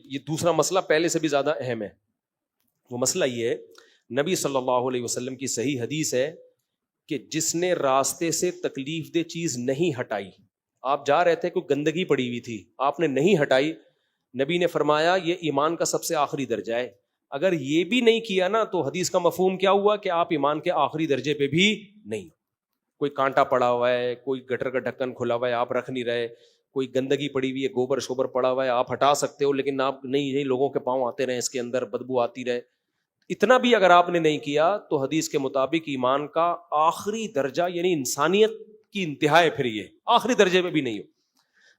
یہ دوسرا مسئلہ پہلے سے بھی زیادہ اہم ہے. وہ مسئلہ یہ ہے, نبی صلی اللہ علیہ وسلم کی صحیح حدیث ہے کہ جس نے راستے سے تکلیف دہ چیز نہیں ہٹائی, آپ جا رہے تھے کوئی گندگی پڑی ہوئی تھی, آپ نے نہیں ہٹائی, نبی نے فرمایا یہ ایمان کا سب سے آخری درجہ ہے. اگر یہ بھی نہیں کیا نا تو حدیث کا مفہوم کیا ہوا کہ آپ ایمان کے آخری درجے پہ بھی نہیں. کوئی کانٹا پڑا ہوا ہے, کوئی گٹر کا ڈھکن کھلا ہوا ہے, آپ رکھ نہیں رہے, کوئی گندگی پڑی ہوئی ہے, گوبر شوبر پڑا ہوا ہے, آپ ہٹا سکتے ہو لیکن آپ نہیں, لوگوں کے پاؤں آتے رہے اس کے اندر, بدبو آتی رہے, اتنا بھی اگر آپ نے نہیں کیا تو حدیث کے مطابق ایمان کا آخری درجہ یعنی انسانیت کی انتہا ہے, پھر یہ آخری درجے میں بھی نہیں ہو.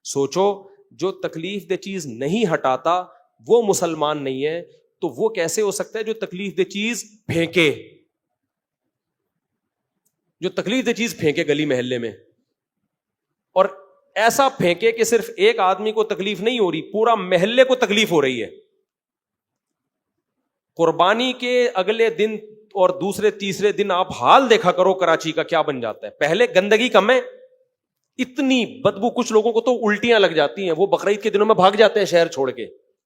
سوچو, جو تکلیف دہ چیز نہیں ہٹاتا وہ مسلمان نہیں ہے, تو وہ کیسے ہو سکتا ہے جو تکلیف دہ چیز پھینکے, جو تکلیف دہ چیز پھینکے گلی محلے میں, اور ایسا پھینکے کہ صرف ایک آدمی کو تکلیف نہیں ہو رہی, پورا محلے کو تکلیف ہو رہی ہے. قربانی کے اگلے دن اور دوسرے تیسرے دن آپ حال دیکھا کرو کراچی کا کیا بن جاتا ہے. پہلے گندگی کم ہے, اتنی بدبو, کچھ لوگوں کو تو الٹیاں لگ جاتی ہیں, وہ بقرعید کے دنوں میں بھاگ جاتے ہیں شہر چھوڑ کے,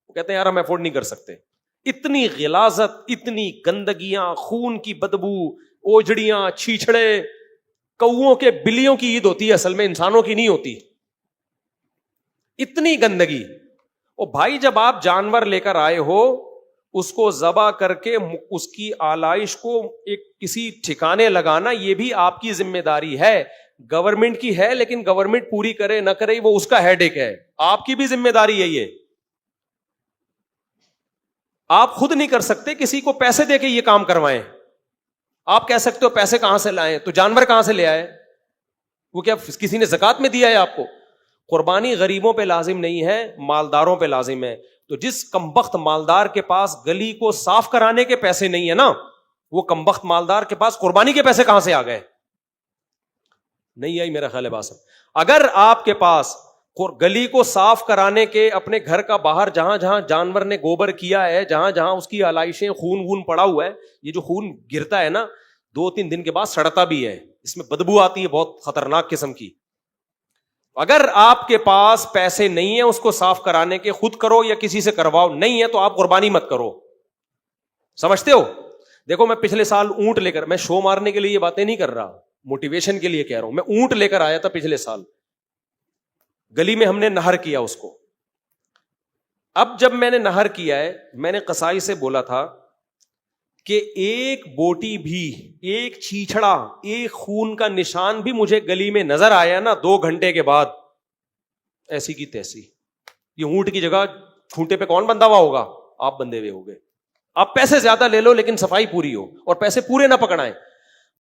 وہ کہتے ہیں یار ہم افورڈ نہیں کر سکتے. اتنی غلاظت, اتنی گندگیاں, خون کی بدبو, اوجڑیاں, چھیچڑے, کوؤں کے بلیوں کی عید ہوتی ہے اصل میں, انسانوں کی نہیں ہوتی, اتنی گندگی. او بھائی جب آپ جانور لے کر آئے ہو, اس کو ذبح کر کے اس کی آلائش کو ایک کسی ٹھکانے لگانا یہ بھی آپ کی ذمہ داری ہے. گورنمنٹ کی ہے لیکن گورنمنٹ پوری کرے نہ کرے وہ اس کا ہیڈ ایک ہے, آپ کی بھی ذمہ داری ہے یہ. آپ خود نہیں کر سکتے, کسی کو پیسے دے کے یہ کام کروائیں. آپ کہہ سکتے ہو پیسے کہاں سے لائیں, تو جانور کہاں سے لے آئے, وہ کیا کسی نے زکات میں دیا ہے آپ کو؟ قربانی غریبوں پہ لازم نہیں ہے, مالداروں پہ لازم ہے. تو جس کمبخت مالدار کے پاس گلی کو صاف کرانے کے پیسے نہیں ہے نا, وہ کمبخت مالدار کے پاس قربانی کے پیسے کہاں سے آ گئے؟ نہیں آئی میرا خیال ہے بات. اگر آپ کے پاس گلی کو صاف کرانے کے, اپنے گھر کا باہر جہاں جہاں جانور نے گوبر کیا ہے, جہاں جہاں اس کی آلائشیں, خون وون پڑا ہوا ہے, یہ جو خون گرتا ہے نا 2-3 دن کے بعد سڑتا بھی ہے, اس میں بدبو آتی ہے بہت خطرناک قسم کی. اگر آپ کے پاس پیسے نہیں ہیں اس کو صاف کرانے کے, خود کرو یا کسی سے کرواؤ, نہیں ہے تو آپ قربانی مت کرو. سمجھتے ہو؟ دیکھو میں پچھلے سال اونٹ لے کر, میں شو مارنے کے لیے یہ باتیں نہیں کر رہا, موٹیویشن کے لیے کہہ رہا ہوں. میں اونٹ لے کر آیا تھا پچھلے سال, گلی میں ہم نے نہر کیا اس کو. اب جب میں نے نہر کیا ہے, میں نے قصائی سے بولا تھا کہ ایک بوٹی بھی, ایک چھیچڑا, ایک خون کا نشان بھی مجھے گلی میں نظر آیا نا 2 گھنٹے کے بعد, ایسی کی تیسی. یہ اونٹ کی جگہ کھونٹے پہ کون بندھا ہوا ہوگا؟ آپ بندھے ہوئے ہوگے. آپ پیسے زیادہ لے لو لیکن صفائی پوری ہو, اور پیسے پورے نہ پکڑائیں.